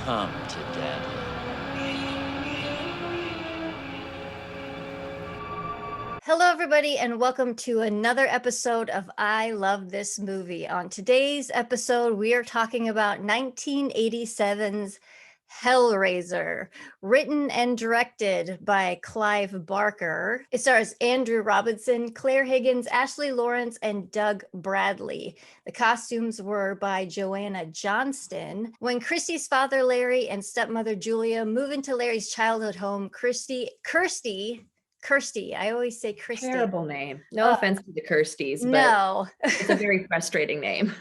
Come to daddy. Hello, everybody, and welcome to another episode of I Love This Movie. On today's episode, we are talking about 1987's Hellraiser, written and directed by Clive Barker. It stars Andrew Robinson, Claire Higgins, Ashley Lawrence, and Doug Bradley. The costumes were by Joanna Johnston. When Christy's father, Larry, and stepmother, Julia, move into Larry's childhood home, Kirsty. I always say Christy. Terrible name. No offense to the Kirsties, but No. it's a very frustrating name.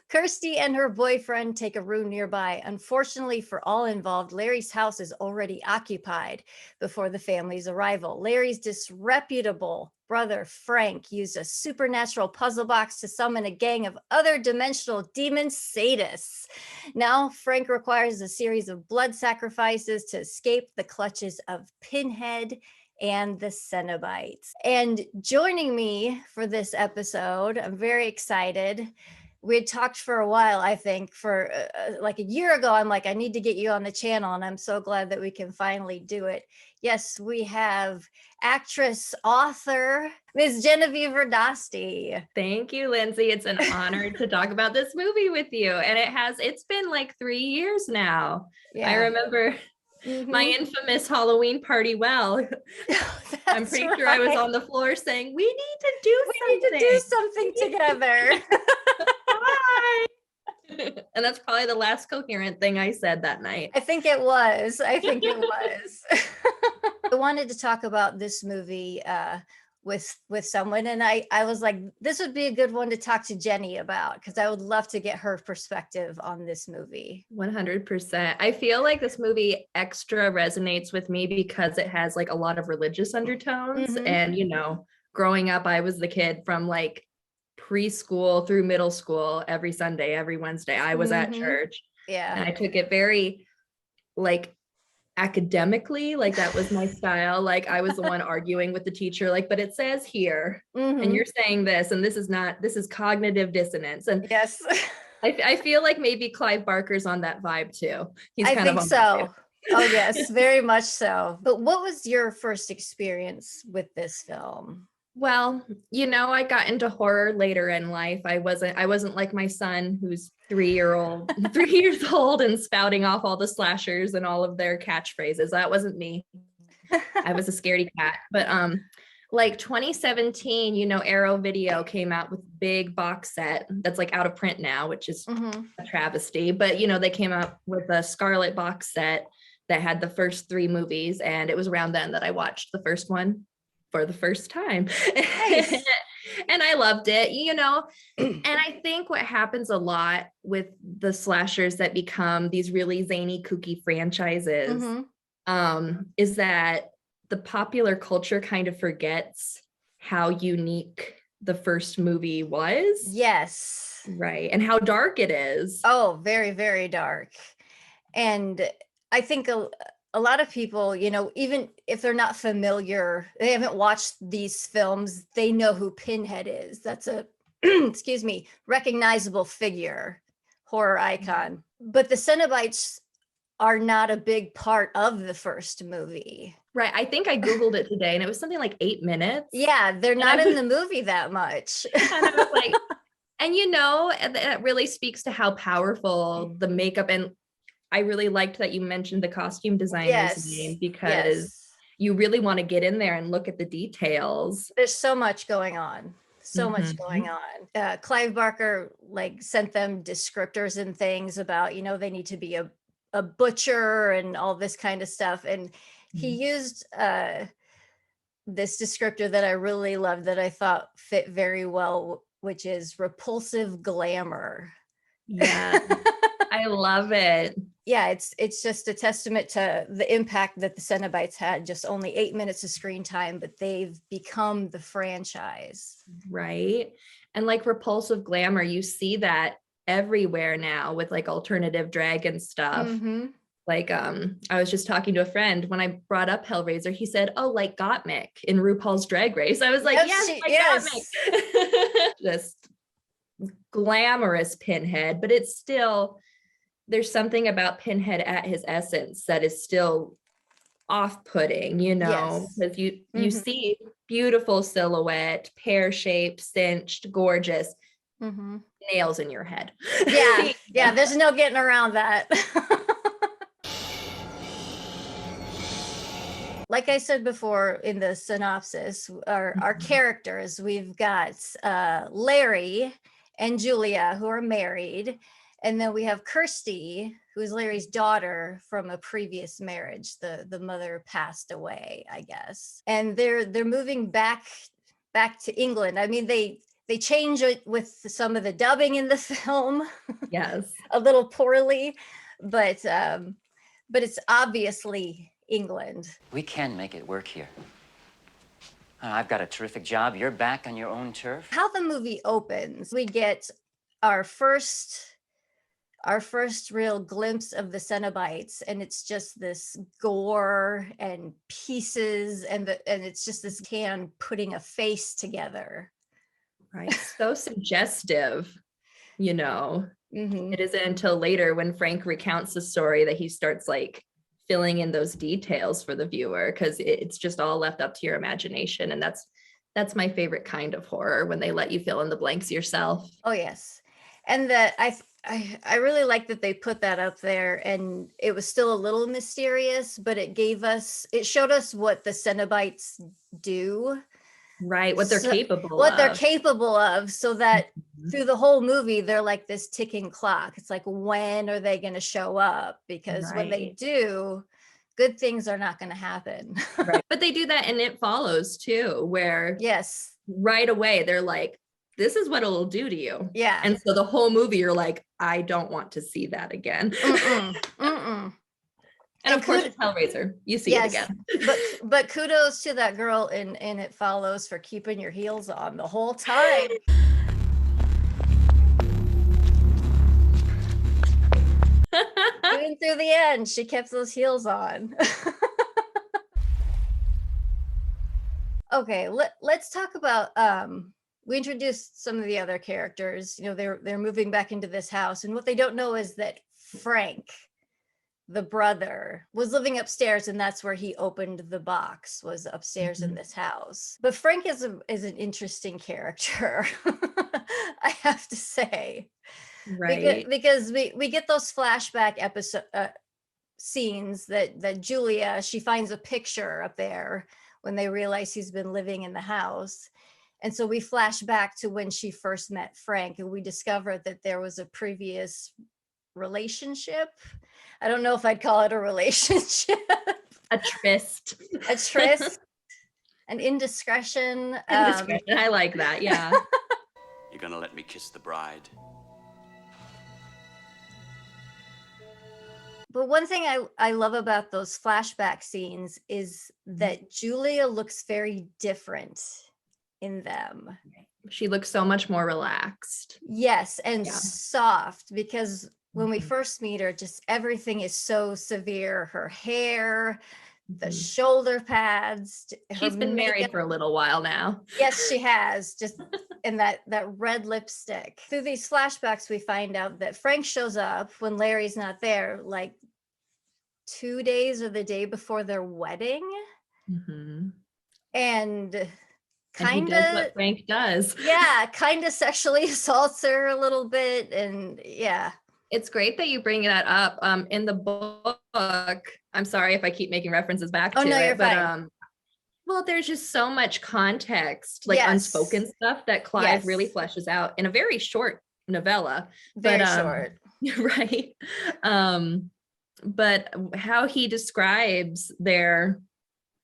Kirsty and her boyfriend take a room nearby. Unfortunately for all involved, Larry's house is already occupied before the family's arrival. Larry's disreputable brother, Frank, used a supernatural puzzle box to summon a gang of other dimensional demon sadists. Now, Frank requires a series of blood sacrifices to escape the clutches of Pinhead and the Cenobites. And joining me for this episode, I'm very excited. We had talked for a while, I think, for like a year ago. I'm like, I need to get you on the channel, and I'm so glad that we can finally do it. Yes, we have actress, author, Ms. Genevieve Radosti. Thank you, Lindsay. It's an honor to talk about this movie with you. And it's been like 3 years now. Yeah. I remember my infamous Halloween party. Well, I'm pretty sure I was on the floor saying, we need to do something together. Bye. And that's probably the last coherent thing I said that night. I think it was. I wanted to talk about this movie with someone, and I was like, this would be a good one to talk to Jenny about, because I would love to get her perspective on this movie. 100%. I feel like this movie extra resonates with me because it has like a lot of religious undertones. And growing up, I was the kid from like preschool through middle school. Every Sunday, every Wednesday, I was at church. Yeah. And I took it very like academically, like that was my style. Like I was the one arguing with the teacher, like, but it says here and you're saying this, and this is cognitive dissonance. And yes, I feel like maybe Clive Barker's on that vibe too. I think so. Oh yes, very much so. But what was your first experience with this film? Well, I got into horror later in life. I wasn't like my son, who's 3 years old and spouting off all the slashers and all of their catchphrases. That wasn't me. I was a scaredy cat. But like 2017, Arrow Video came out with a big box set that's like out of print now, which is a travesty. But they came out with a Scarlet box set that had the first 3 movies, and it was around then that I watched the first one for the first time. Nice. And I loved it, and I think what happens a lot with the slashers that become these really zany, kooky franchises is that the popular culture kind of forgets how unique the first movie was. Yes. Right. And how dark it is. Oh, very, very dark. And I think a lot of people, even if they're not familiar, they haven't watched these films, they know who Pinhead is. That's a, excuse me, recognizable figure, horror icon. But the Cenobites are not a big part of the first movie. Right. I think I Googled it today and it was something like 8 minutes. Yeah, they're not in the movie that much. And I was like, and that really speaks to how powerful the makeup, and I really liked that you mentioned the costume designer's name, because you really want to get in there and look at the details. There's so much going on. Much going on. Clive Barker sent them descriptors and things about, they need to be a butcher and all this kind of stuff. And he used this descriptor that I really loved, that I thought fit very well, which is repulsive glamour. Yeah. I love it. Yeah, it's just a testament to the impact that the Cenobites had. Just only 8 minutes of screen time, but they've become the franchise. Right. And like repulsive glamour, you see that everywhere now with like alternative drag and stuff. Like I was just talking to a friend when I brought up Hellraiser. He said, "Oh, like Gottmik in RuPaul's Drag Race." I was like, "Yes, Gottmik." Just glamorous Pinhead, but it's still there's something about Pinhead at his essence that is still off-putting, you know, Yes. because you see beautiful silhouette, pear-shaped, cinched, gorgeous, nails in your head. Yeah, yeah, there's no getting around that. Like I said before in the synopsis, our characters, we've got Larry and Julia, who are married. And then we have Kirsty, who's Larry's daughter from a previous marriage. The mother passed away, I guess. And they're moving back to England. I mean, they change it with some of the dubbing in the film. Yes. A little poorly, but it's obviously England. We can make it work here. I've got a terrific job. You're back on your own turf. How the movie opens, we get our first real glimpse of the Cenobites, and it's just this gore and pieces, and it's just this can putting a face together. Right. So suggestive, you know. It isn't until later when Frank recounts the story that he starts like filling in those details for the viewer, because it's just all left up to your imagination. And that's my favorite kind of horror, when they let you fill in the blanks yourself. Oh yes. And that I really like that they put that up there, and it was still a little mysterious, but it showed us what the Cenobites do. Right, what they're capable of, so that through the whole movie they're like this ticking clock. It's like, when are they going to show up? Because when they do, good things are not going to happen. Right. But they do that and It Follows too, where yes, right away they're like, this is what it'll do to you. Yeah. And so the whole movie you're like, I don't want to see that again. And of course, it's Hellraiser. You see it again. but kudos to that girl in It Follows for keeping your heels on the whole time. Even through the end, she kept those heels on. Okay, let's talk about we introduced some of the other characters. You know, they're moving back into this house, and what they don't know is that Frank, the brother, was living upstairs, and that's where he opened the box, was upstairs in this house. But Frank is an interesting character. I have to say, right? Because we get those flashback episode scenes that Julia, she finds a picture up there when they realize he's been living in the house. And so we flash back to when she first met Frank, and we discovered that there was a previous relationship. I don't know if I'd call it a relationship. A tryst. A tryst. An indiscretion. I like that, yeah. You're gonna let me kiss the bride? But one thing I love about those flashback scenes is that Julia looks very different in them. She looks so much more relaxed. Yes, and soft, because when we first meet her, just everything is so severe. Her hair, the shoulder pads. She's been married for a little while now. Yes, she has. Just and that red lipstick. Through these flashbacks, we find out that Frank shows up when Larry's not there, like 2 days or the day before their wedding. And kind of what Frank does. Yeah, kind of sexually assaults her a little bit. And yeah. It's great that you bring that up. In the book, I'm sorry if I keep making references back to it, but fine. Well, there's just so much context, like unspoken stuff that Clive really fleshes out in a very short novella. Very short. Right. But how he describes their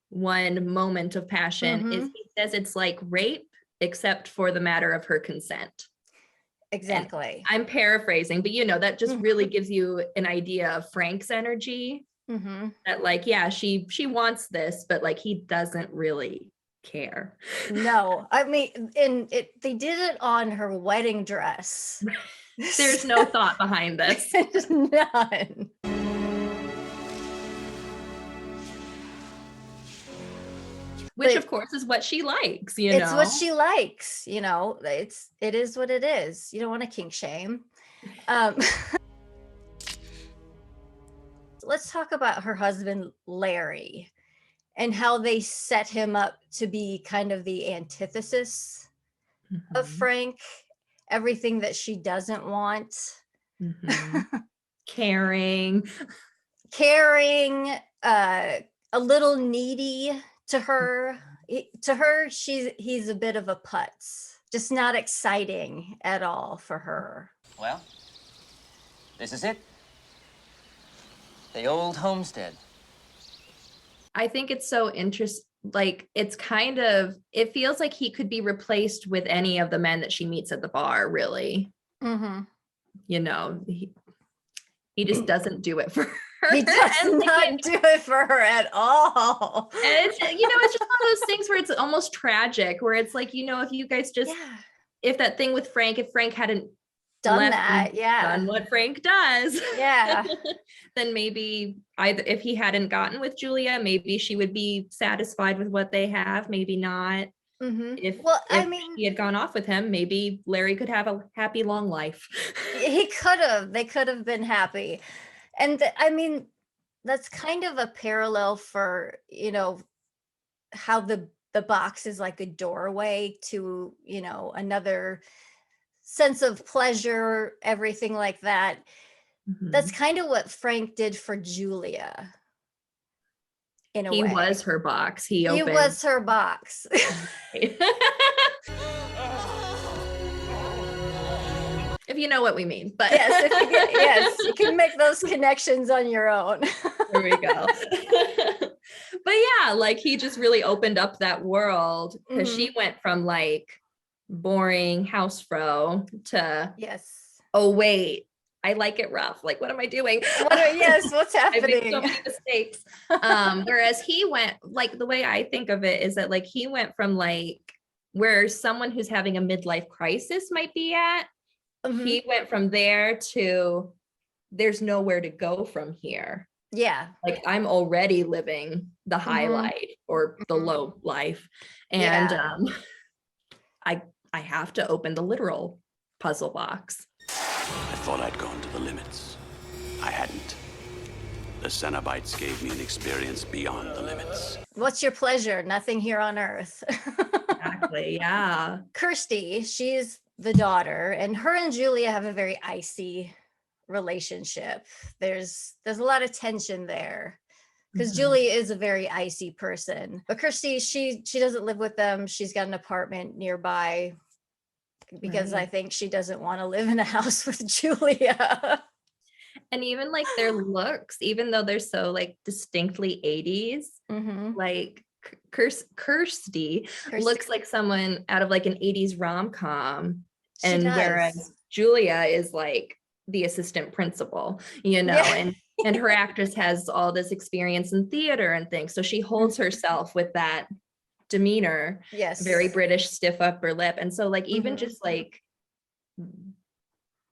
one moment of passion is, he says it's like rape, except for the matter of her consent. Exactly. And I'm paraphrasing, but you know, that just really gives you an idea of Frank's energy. That like, yeah, she wants this, but like he doesn't really care. No, I mean, they did it on her wedding dress. There's no thought behind this. None. Which of course is what she likes, you know. It's what she likes, you know. It is what it is. You don't want to kink shame. let's talk about her husband, Larry, and how they set him up to be kind of the antithesis of Mhm. Frank, everything that she doesn't want. Mhm. Caring. Caring, a little needy to her. To her, he's a bit of a putz, just not exciting at all for her. Well, this is it. The old homestead. I think it's so interesting. Like, it's kind of, it feels like he could be replaced with any of the men that she meets at the bar, really. Mm-hmm. You know, he just doesn't do it for her. He does And, like, not do it for her at all. and it's, it's just one of those things where it's almost tragic, where it's like, if you guys just, Yeah, if that thing with Frank, if Frank hadn't done left that. and Yeah, done what Frank does, yeah. then maybe either if he hadn't gotten with Julia, maybe she would be satisfied with what they have, maybe not. Mm-hmm. If Well, I if mean, he had gone off with him, maybe Larry could have a happy long life. he could have. They could have been happy, and I mean, that's kind of a parallel for how the box is like a doorway to another sense of pleasure, everything like that. That's Mhm. kind of what Frank did for Julia in a He way. was her box. He He opened. was her box. If you know what we mean, but Yes, yes, you can make those connections on your own. there we go. But yeah, like he just really opened up that world because she went from like boring house fro to, Yes. oh wait, I like it rough. Like, what am I doing? Yes, what's I made so happening? many mistakes. Whereas he went, like, the way I think of it is that like he went from like where someone who's having a midlife crisis might be at, he went from there to there's nowhere to go from here. Yeah. Like, I'm already living the high life or the low life. And Yeah. I have to open the literal puzzle box. I thought I'd gone to the limits. I hadn't. The Cenobites gave me an experience beyond the limits. What's your pleasure? Nothing here on earth. Exactly. Yeah. Kirsty, she's the daughter, and her and Julia have a very icy relationship. There's a lot of tension there because Julia is a very icy person. But Kirsty, she doesn't live with them. She's got an apartment nearby because I think she doesn't want to live in a house with Julia. And even like their looks, even though they're so like distinctly 80s, like Kirsty looks like someone out of like an 80s rom-com. And whereas Julia is like the assistant principal, and her actress has all this experience in theater and things. So she holds herself with that demeanor, very British, stiff upper lip. And so like even just like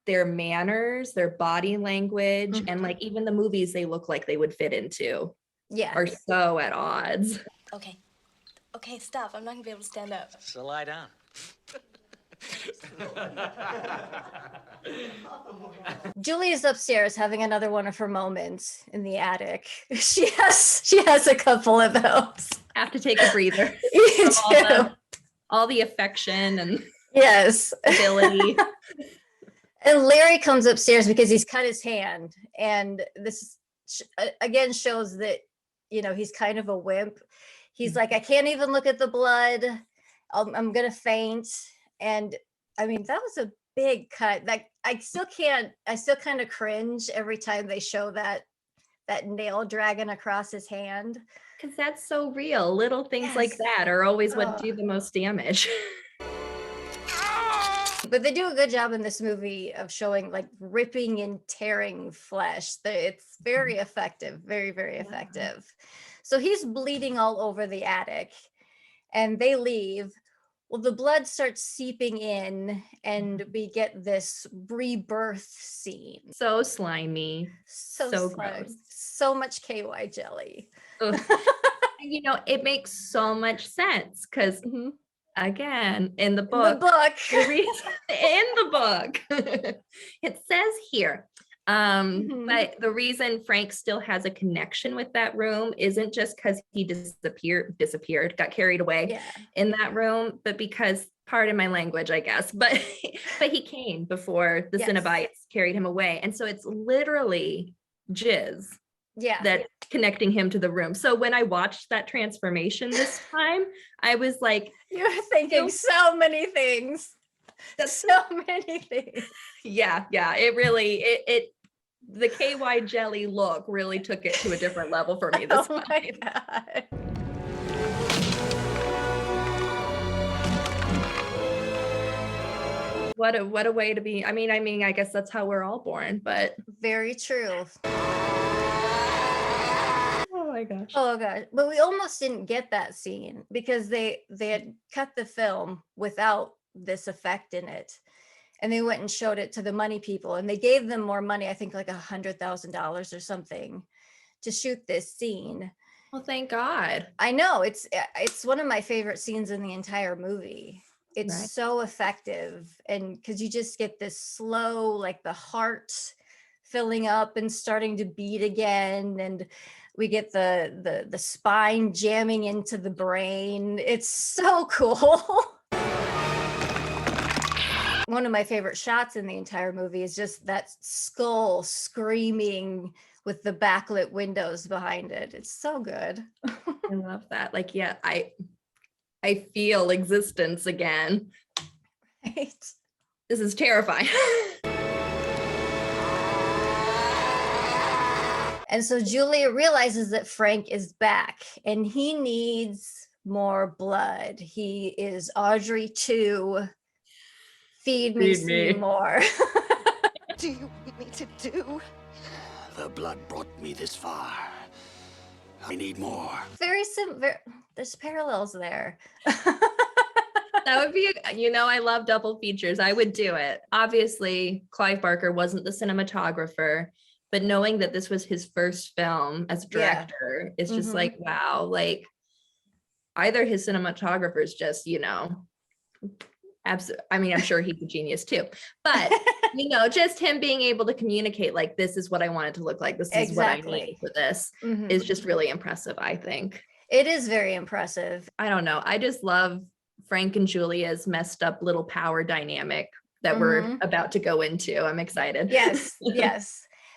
their manners, their body language, and like even the movies they look like they would fit into are so at odds. Okay, stop. I'm not gonna be able to stand up. So lie down. Julie's upstairs having another one of her moments in the attic. She has a couple of those. Have to take a breather. You do. All the affection and ability. And Larry comes upstairs because he's cut his hand, and this again shows that he's kind of a wimp. He's like, I can't even look at the blood. I'm gonna faint. And I mean, that was a big cut. That I still kind of cringe every time they show that nail dragging across his hand. Because that's so real. Little things like that are always what do the most damage. But they do a good job in this movie of showing like ripping and tearing flesh. It's very effective, very, very effective. So he's bleeding all over the attic and they leave. Well, the blood starts seeping in and we get this rebirth scene. So slimy. So gross. So much KY jelly. It makes so much sense because again, in the book, in the book, it says here, But the reason Frank still has a connection with that room isn't just because he got carried away in that room, but because, pardon my language, I guess, but he came before the Cenobites carried him away. And so it's literally jizz that connecting him to the room. So when I watched that transformation this time, I was like, you're thinking so many things. That's so many things. Yeah, it really the KY jelly look really took it to a different level for me this time. My God. What a way to be. I mean, I guess that's how we're all born, but very true. Oh my gosh. Oh gosh. But we almost didn't get that scene because they had cut the film without this effect in it. And they went and showed it to the money people, and they gave them more money, I think like $100,000 or something, to shoot this scene. Well, thank God. I know, it's one of my favorite scenes in the entire movie. It's so effective, and because you just get this slow, like the heart filling up and starting to beat again, and we get the spine jamming into the brain. It's so cool. One of my favorite shots in the entire movie is just that skull screaming with the backlit windows behind it. It's so good. I love that. Like, yeah, I feel existence again. Right. This is terrifying. And so Julia realizes that Frank is back and he needs more blood. He is Audrey 2. Feed me more. Do you want me to do? The blood brought me this far. I need more. Very simple. There's parallels there. That would be, I love double features. I would do it. Obviously, Clive Barker wasn't the cinematographer, but knowing that this was his first film as a director, it's just like, wow, like either his cinematographer is just, absolutely. I mean, I'm sure he's a genius too, but just him being able to communicate like, this is what I want it to look like. This is what I need for this is just really impressive. I think it is very impressive. I don't know. I just love Frank and Julia's messed up little power dynamic that we're about to go into. I'm excited. Yes.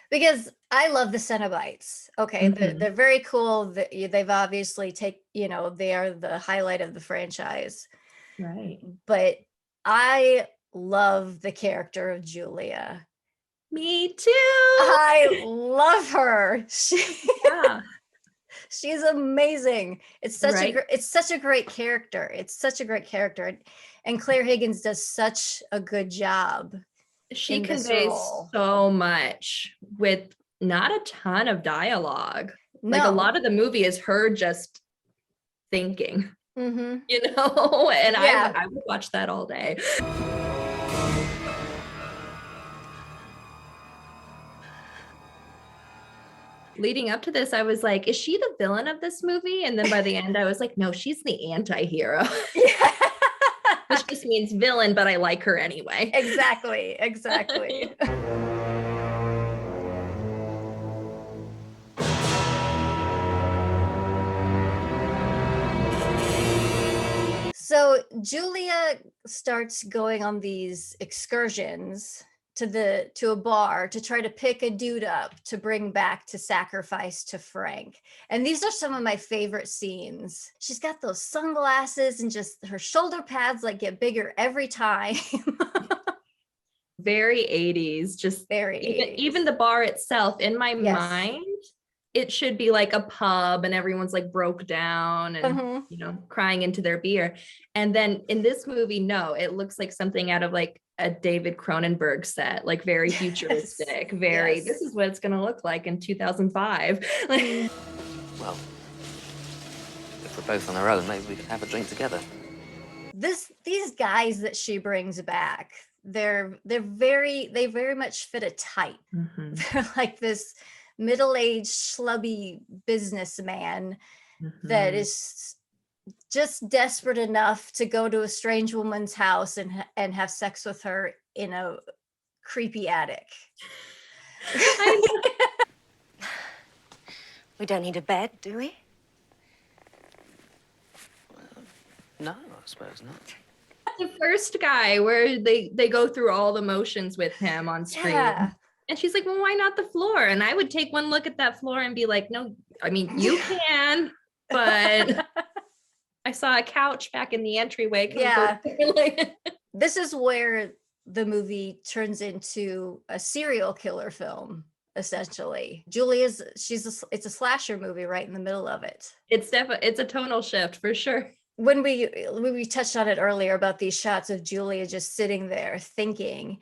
Because I love the Cenobites. Okay. They're very cool. They've obviously they are the highlight of the franchise. Right. But I love the character of Julia. Me too. I love her. She's amazing. It's such a great character. It's such a great character. And Claire Higgins does such a good job. She conveys so much with not a ton of dialogue. No. Like a lot of the movie is her just thinking. And I would watch that all day. Leading up to this, I was like, is she the villain of this movie? And then by the end, I was like, no, she's the anti-hero. Which just means villain, but I like her anyway. Exactly. So Julia starts going on these excursions to a bar to try to pick a dude up to bring back to sacrifice to Frank. And these are some of my favorite scenes. She's got those sunglasses and just her shoulder pads like get bigger every time. Very 80s, just very 80s. Even the bar itself, in my mind, it should be like a pub and everyone's like broke down and crying into their beer. And then in this movie, no, it looks like something out of like a David Cronenberg set, like very futuristic, this is what it's going to look like in 2005. Well, if we're both on our own, maybe we could have a drink together. These guys that she brings back, they very much fit a type. They're like this middle-aged schlubby businessman that is just desperate enough to go to a strange woman's house and have sex with her in a creepy attic. We don't need a bed, do we? No, I suppose not. The first guy where they go through all the motions with him on screen. Yeah. And she's like, well, why not the floor? And I would take one look at that floor and be like, no, I mean, you can, but I saw a couch back in the entryway. Can we go Yeah. This is where the movie turns into a serial killer film, essentially. It's a slasher movie right in the middle of it. It's a tonal shift for sure. When we touched on it earlier about these shots of Julia just sitting there thinking,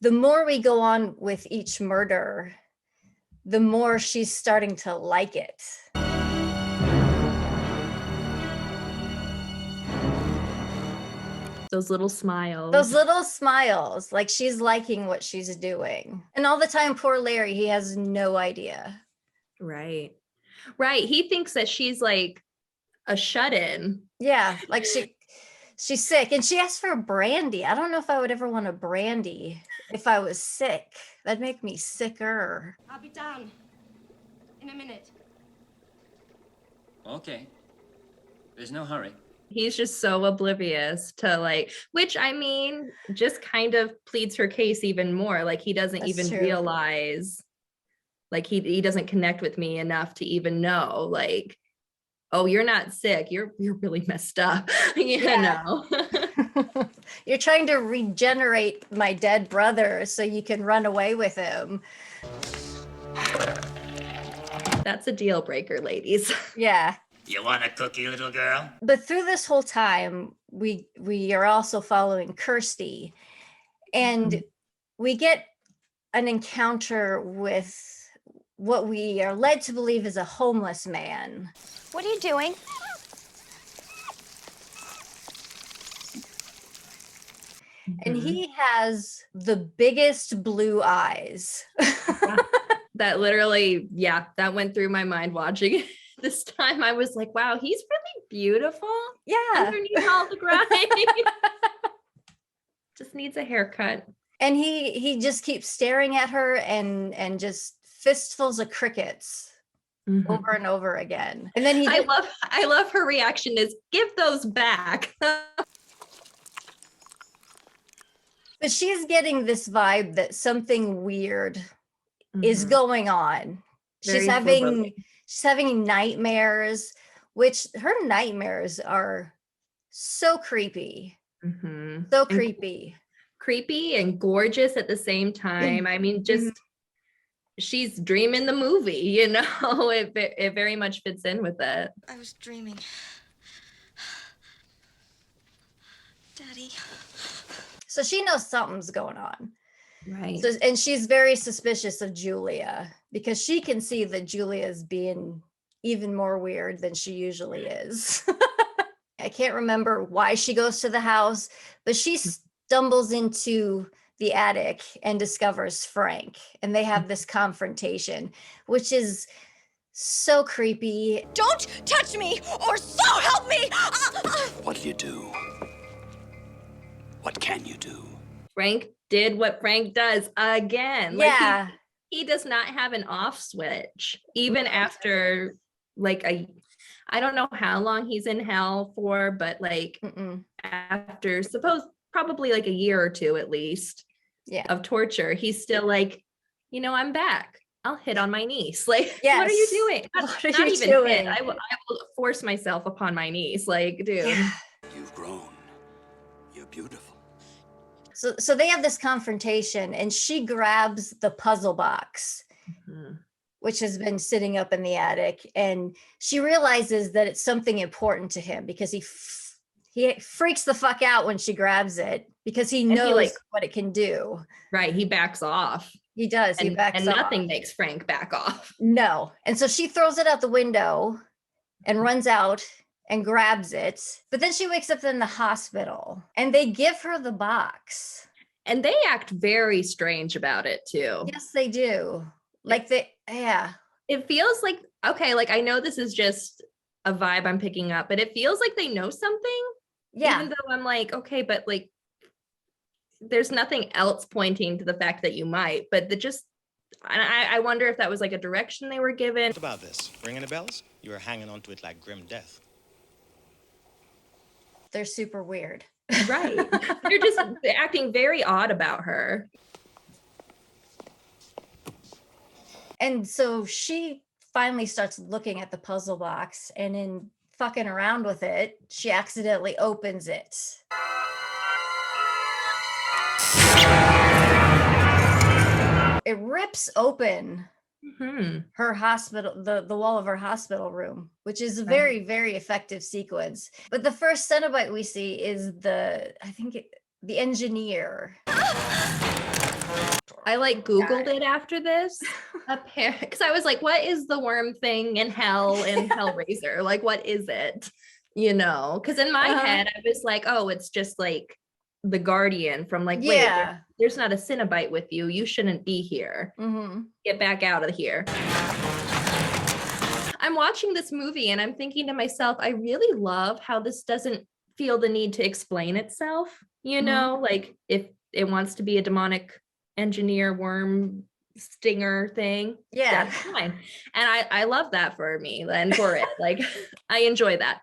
the more we go on with each murder, the more she's starting to like it. Those little smiles. Those little smiles, like she's liking what she's doing. And all the time, poor Larry, he has no idea. Right. He thinks that she's like a shut-in. Yeah, like she's sick and she asked for a brandy. I don't know if I would ever want a brandy if I was sick. That'd make me sicker. I'll be down in a minute. Okay. There's no hurry. He's just so oblivious to like, which I mean, just kind of pleads her case even more. Like he doesn't That's even true. realize, like he doesn't connect with me enough to even know, like, oh, you're not sick. You're really messed up. know. You're trying to regenerate my dead brother so you can run away with him. That's a deal breaker, ladies. Yeah. You want a cookie, little girl? But through this whole time, we are also following Kirsty, and we get an encounter with what we are led to believe is a homeless man. What are you doing? And he has the biggest blue eyes. That literally, that went through my mind watching it. This time I was like, wow, he's really beautiful. Yeah. Underneath all the grime. Just needs a haircut. And he just keeps staring at her and just fistfuls of crickets over and over again. And then I love her reaction is give those back. But she's getting this vibe that something weird is going on. She's having nightmares, which her nightmares are so creepy. So creepy. Creepy and gorgeous at the same time. I mean, just she's dreaming the movie, it very much fits in with it. I was dreaming. Daddy. So she knows something's going on. Right. So, and she's very suspicious of Julia because she can see that Julia is being even more weird than she usually is. I can't remember why she goes to the house, but she stumbles into the attic and discovers Frank, and they have this confrontation, which is so creepy. Don't touch me, or so help me! What do you do? What can you do? Frank did what Frank does again. Yeah. Like he does not have an off switch, even after like I don't know how long he's in hell for, but like after probably like a year or two at least of torture, he's still like, I'm back. I'll hit on my niece. Like, what are you doing? What are you doing? I will force myself upon my niece. Like, dude. Yeah. You've grown. You're beautiful. So they have this confrontation, and she grabs the puzzle box, which has been sitting up in the attic, and she realizes that it's something important to him because he freaks the fuck out when she grabs it because he knows what it can do. Right. He backs off. He does. He backs off. And nothing makes Frank back off. No. And so she throws it out the window and runs out and grabs it. But then she wakes up in the hospital and they give her the box. And they act very strange about it too. Yes, they do. It feels like, okay, like I know this is just a vibe I'm picking up, but it feels like they know something. Yeah. Even though I'm like, okay, but like there's nothing else pointing to the fact that you might, but And I wonder if that was like a direction they were given. What about this? Ring any bells? You were hanging on to it like grim death. They're super weird. Right. They're acting very odd about her. And so she finally starts looking at the puzzle box, and in fucking around with it, she accidentally opens it. It rips open her hospital, the wall of her hospital room, which is a very, very effective sequence. But the first Cenobite we see is the engineer. I like Googled it after this because I was like, what is the worm thing in hell in Hellraiser? Like, what is it? You know, because in my head, I was like, oh, it's just like the Guardian from like, wait, there's not a Cenobite with you. You shouldn't be here. Get back out of here. I'm watching this movie and I'm thinking to myself, I really love how this doesn't feel the need to explain itself. You know, like if it wants to be a demonic engineer worm stinger thing, that's fine. And I love that for me and for it. Like I enjoy that.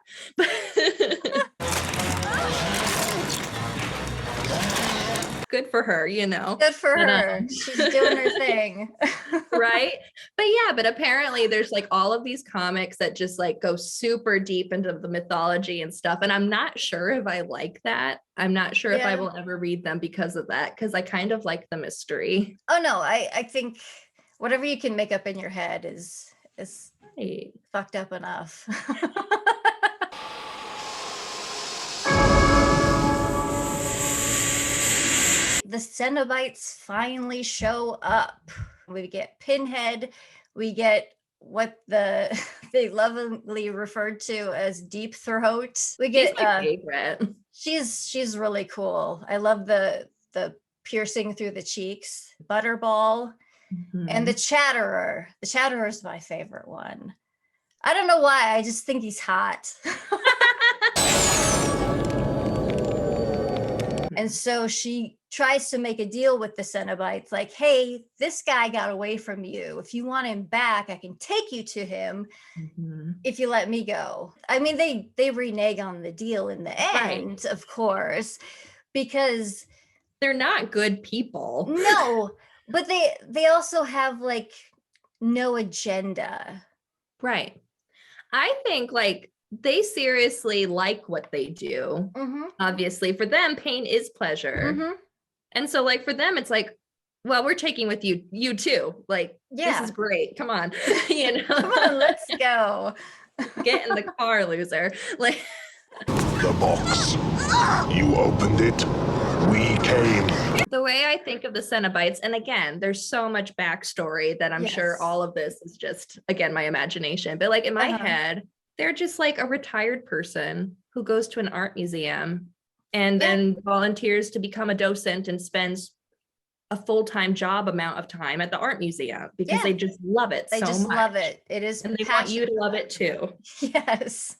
Good for her, you know. Good for her. She's doing her thing. Right. But apparently there's like all of these comics that just like go super deep into the mythology and stuff. And I'm not sure if I like that. I'm not sure if I will ever read them because of that, because I kind of like the mystery. Oh no, I think whatever you can make up in your head is right. Fucked up enough. The Cenobites finally show up. We get Pinhead. We get what they lovingly referred to as Deep Throat. We get She's my favorite. She's really cool. I love the piercing through the cheeks. Butterball and the Chatterer. The Chatterer is my favorite one. I don't know why. I just think he's hot. And so she tries to make a deal with the Cenobites, like, hey, this guy got away from you. If you want him back, I can take you to him if you let me go. I mean, they renege on the deal in the end, of course, because they're not good people. No, but they also have like no agenda. Right. I think like they seriously like what they do. Obviously, for them, pain is pleasure. And so like for them, it's like, well, we're taking with you too. Like, this is great. Come on. You know, come on, let's go. Get in the car, loser. Like the box. You opened it. We came. The way I think of the Cenobites, and again, there's so much backstory that I'm sure all of this is just, again, my imagination. But like in my head, they're just like a retired person who goes to an art museum and then volunteers to become a docent and spends a full-time job amount of time at the art museum because they just love it so much. They just love it. It is and they want you to love it too. Yes.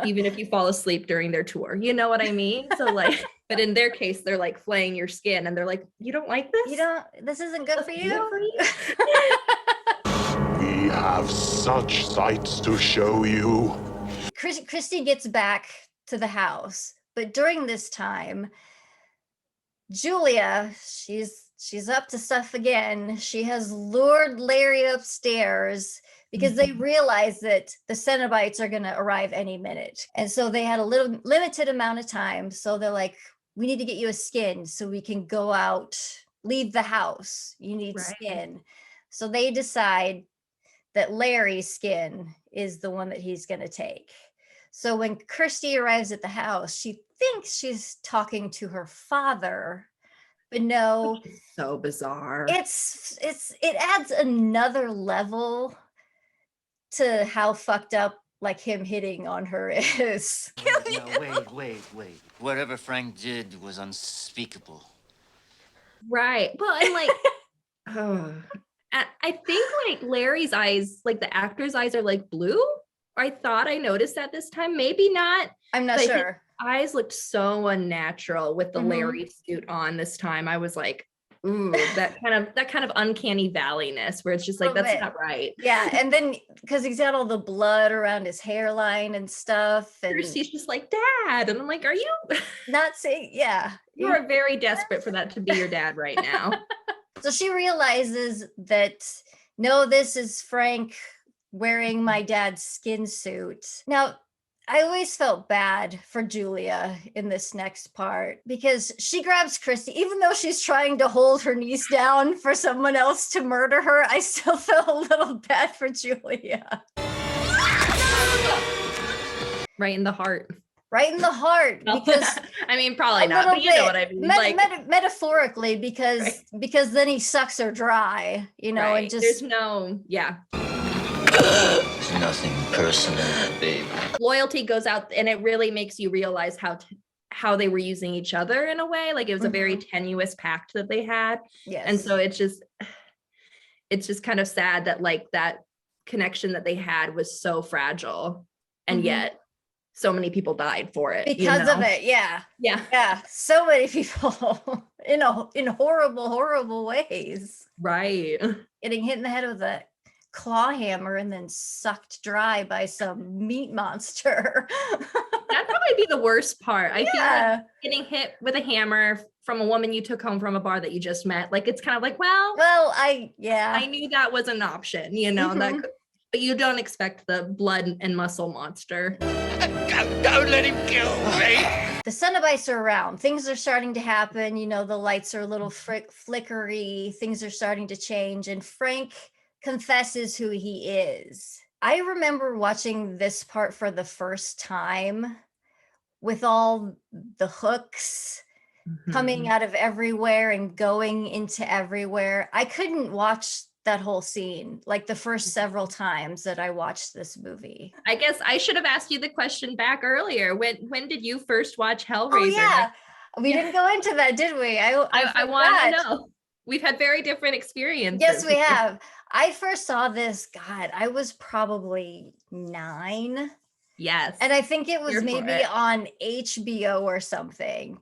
Even if you fall asleep during their tour. You know what I mean? So like, but in their case, they're like flaying your skin and they're like, you don't like this? This isn't good for you? We have such sights to show you. Christy gets back to the house, but during this time, Julia, she's up to stuff again. She has lured Larry upstairs because they realize that the Cenobites are going to arrive any minute. And so they had a little limited amount of time. So they're like, we need to get you a skin so we can go out, leave the house. You need skin. So they decide that Larry's skin is the one that he's going to take. So when Kirsty arrives at the house, she thinks she's talking to her father, but no. So bizarre. It adds another level to how fucked up like him hitting on her is. No, wait. Whatever Frank did was unspeakable. Right. Well, and like, I think like Larry's eyes, like the actor's eyes are like blue. I thought I noticed that this time. Maybe not. I'm not sure. His eyes looked so unnatural with the Larry suit on this time. I was like, ooh, that kind of uncanny valleyness where it's just like, Little that's bit. not right. Yeah, and then because he's got all the blood around his hairline and stuff, and First, he's just like, Dad. And I'm like, are you? not saying, yeah. You are very desperate for that to be your dad right now. So she realizes that, no, this is Frank wearing my dad's skin suit. Now, I always felt bad for Julia in this next part because she grabs Christy, even though she's trying to hold her niece down for someone else to murder her. I still felt a little bad for Julia. Right in the heart. Right in the heart, because I mean, probably a not, little but you know bit, what I mean. metaphorically, because because then he sucks her dry, you know, Right. and just There's no, yeah. There's nothing personal, babe. Loyalty goes out, and it really makes you realize how they were using each other in a way. Like it was a very tenuous pact that they had. yes. And so it's just kind of sad that like that connection that they had was so fragile, and yet so many people died for it because of it. Yeah. Yeah. So many people in horrible ways. Right. Getting hit in the head with a claw hammer and then sucked dry by some meat monster. That'd probably be the worst part. I feel Yeah. like getting hit with a hammer from a woman you took home from a bar that you just met. Like it's kind of like, well, I knew that was an option, you know, but you don't expect the blood and muscle monster. Don't let him kill me. The Cenobites are around. Things are starting to happen. You know, the lights are a little flickery. Things are starting to change. And Frank confesses who he is. I remember watching this part for the first time with all the hooks coming out of everywhere and going into everywhere. I couldn't watch that whole scene like the first several times that I watched this movie. I guess I should have asked you the question back earlier. When did you first watch Hellraiser? Oh yeah, we didn't go into that, did we? I want to know. We've had very different experiences. Yes, we have. I first saw this, God, I was probably 9. Yes. And I think it was maybe on HBO or something.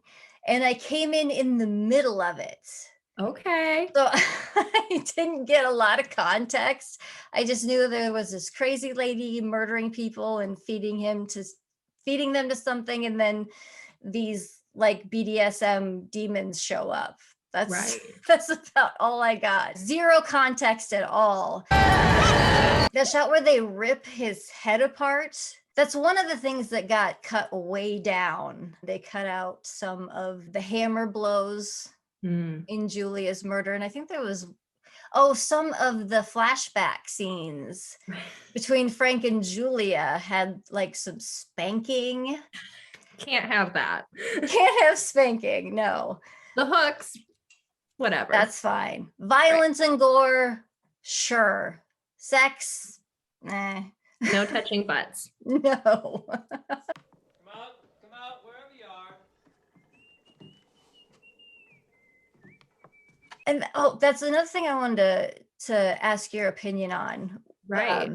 And I came in the middle of it. Okay. So I didn't get a lot of context. I just knew there was this crazy lady murdering people and feeding them to something, and then these like BDSM demons show up. That's about all I got. Zero context at all. The shot where they rip his head apart, that's one of the things that got cut way down. They cut out some of the hammer blows in Julia's murder. And I think there was, some of the flashback scenes between Frank and Julia had like some spanking. Can't have that. Can't have spanking, no. The hooks, whatever. That's fine. Violence and gore, sure. Sex, nah. No touching butts. No. Come out, wherever you are. And that's another thing I wanted to ask your opinion on. Right.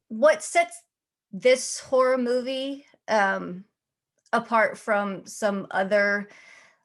What sets this horror movie apart from some other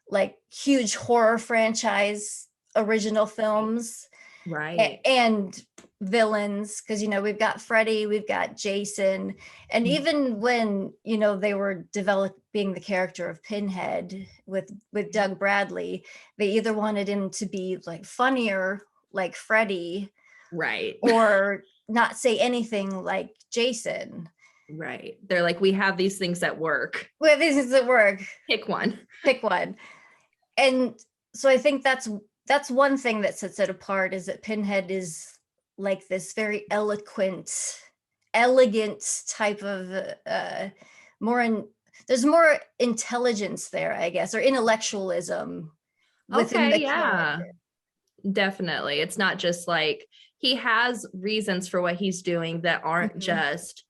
like huge horror franchise original films? Right. And villains, because we've got Freddy, we've got Jason, and even when they were developing the character of Pinhead with Doug Bradley, they either wanted him to be like funnier like Freddy, right, or not say anything like Jason. Right. They're like, we have these things that work. We have these things that work. Pick one. And so I think that's one thing that sets it apart, is that Pinhead is like this very elegant type of there's more intelligence there, I guess, or intellectualism within the character. Definitely. It's not just like he has reasons for what he's doing that aren't just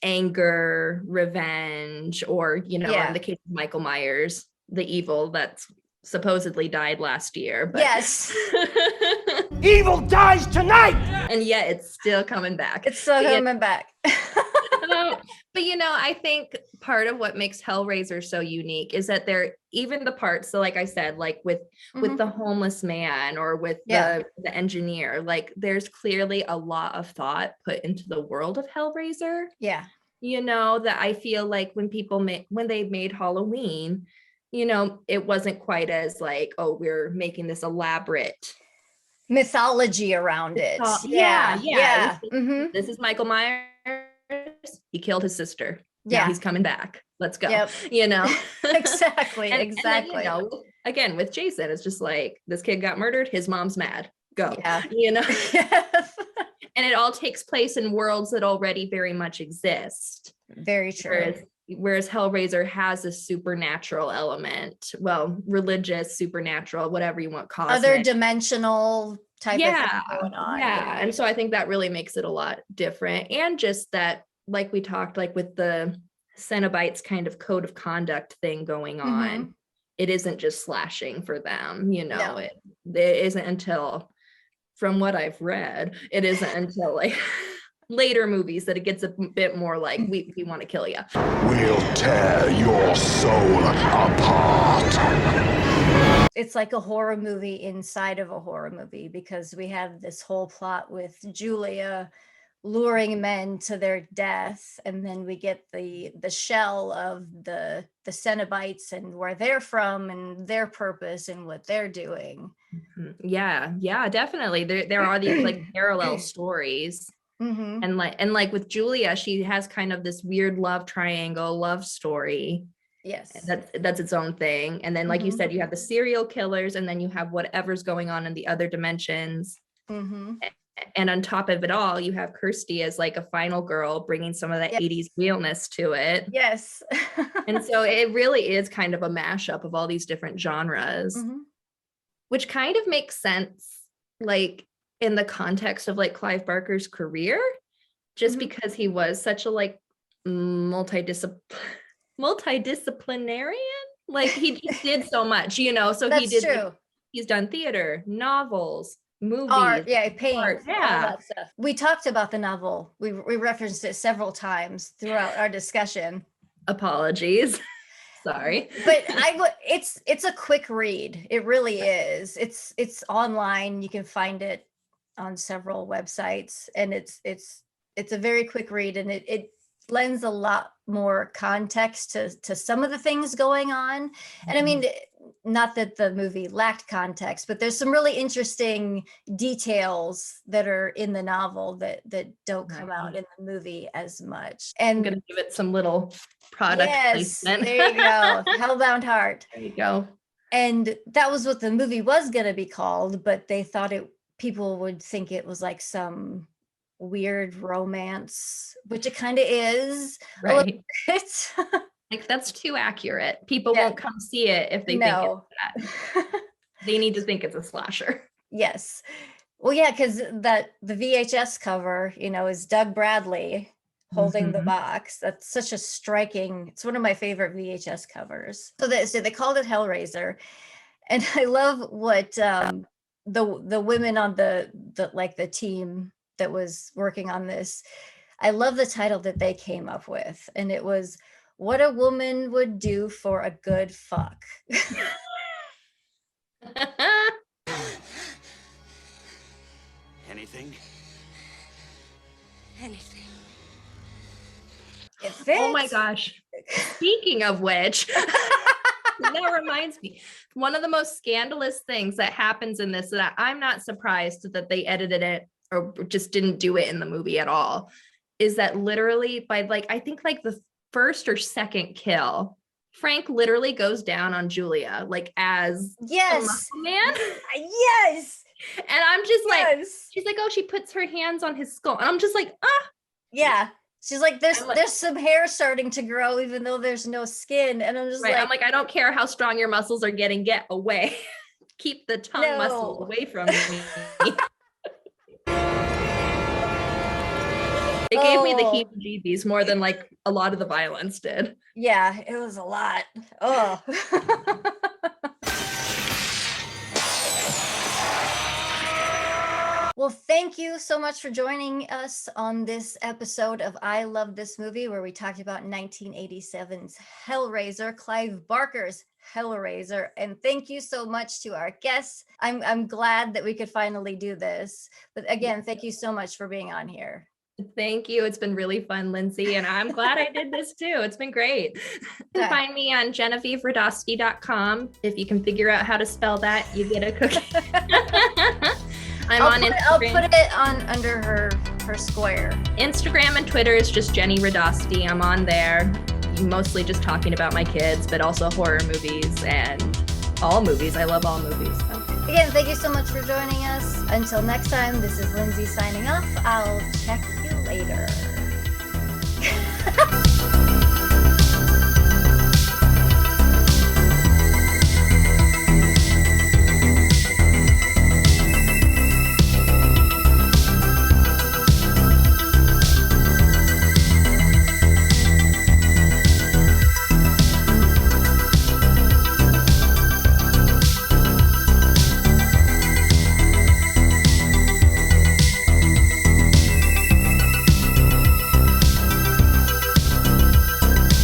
anger, revenge, or in the case of Michael Myers, the evil that's supposedly died last year. But yes. Evil dies tonight! And yet it's still coming back. It's still coming back. But I think part of what makes Hellraiser so unique is that they're even the parts. So like I said, like with the homeless man or with the engineer, like there's clearly a lot of thought put into the world of Hellraiser. Yeah. That I feel like when they made Halloween, it wasn't quite as like, oh, we're making this elaborate mythology around it. Yeah. Mm-hmm. This is Michael Myers. He killed his sister. Yeah. Now he's coming back. Let's go. Yep. Exactly. And then, again, with Jason, it's just like this kid got murdered. His mom's mad. Go. Yeah. Yes. And it all takes place in worlds that already very much exist. Very true. Whereas Hellraiser has a supernatural element, well, religious, supernatural, whatever you want, cosmic. Other dimensional type of thing going on. Yeah. And so I think that really makes it a lot different. And just that, like we talked, like with the Cenobites kind of code of conduct thing going on, it isn't just slashing for them, No. it isn't until, from what I've read, it isn't until like later movies that it gets a bit more like we want to kill you. We'll tear your soul apart. It's like a horror movie inside of a horror movie, because we have this whole plot with Julia luring men to their death, and then we get the shell of the Cenobites and where they're from and their purpose and what they're doing. Yeah, definitely. There are these like parallel stories. And like with Julia, she has kind of this weird love triangle love story. Yes. That's its own thing. And then, like you said, you have the serial killers, and then you have whatever's going on in the other dimensions. And on top of it all, you have Kirsty as like a final girl, bringing some of that 80s realness to it. Yes. And so it really is kind of a mashup of all these different genres, which kind of makes sense, like in the context of like Clive Barker's career, just because he was such a like multidisciplinarian. Like he just did so much, so That's he did true. like, he's done theater, novels, movies, art, paint, art, all that stuff. We talked about the novel. We referenced it several times throughout our discussion. Apologies. Sorry. But it's a quick read. It really is. It's online. You can find it on several websites, and it's a very quick read, and it lends a lot more context to some of the things going on. And I mean, not that the movie lacked context, but there's some really interesting details that are in the novel that don't come out in the movie as much. And I'm gonna give it some little product placement. There you go. Hellbound Heart. There you go. And that was what the movie was going to be called, but they thought people would think it was like some weird romance, which it kind of is. Right. Like that's too accurate. People won't come see it if they think it's that. They need to think it's a slasher. Yes. Well, yeah, because the VHS cover, is Doug Bradley holding the box. That's such a striking, it's one of my favorite VHS covers. So they called it Hellraiser. And I love what the women on the team that was working on this, I love the title that they came up with. And it was What a Woman Would Do for a Good Fuck. Anything? Anything. It fits. Oh my gosh. Speaking of which, that reminds me, one of the most scandalous things that happens in this, that I'm not surprised that they edited it or just didn't do it in the movie at all, is that literally by I think the first or second kill, Frank literally goes down on Julia as a muscle man. Yes. And I'm just she's like, oh, she puts her hands on his skull. And I'm just like, ah. Yeah. She's like, there's some hair starting to grow, even though there's no skin. And I'm just I'm like, I don't care how strong your muscles are getting, get away. Keep the tongue muscles away from me. It gave me the heebie-jeebies more than a lot of the violence did. Yeah, it was a lot. Oh. Well, thank you so much for joining us on this episode of I Love This Movie, where we talked about 1987's Hellraiser, Clive Barker's Hellraiser. And thank you so much to our guests. I'm glad that we could finally do this. But again, thank you so much for being on here. Thank you. It's been really fun, Lindsay, and I'm glad I did this too. It's been great. You can find me on GenevieveRadosti.com. If you can figure out how to spell that, you get a cookie. I'll put it on under her square. Instagram and Twitter is just Jenny Radosti. I'm on there. Mostly just talking about my kids, but also horror movies and all movies. I love all movies. So. Again, thank you so much for joining us. Until next time, this is Lindsay signing off. I'll check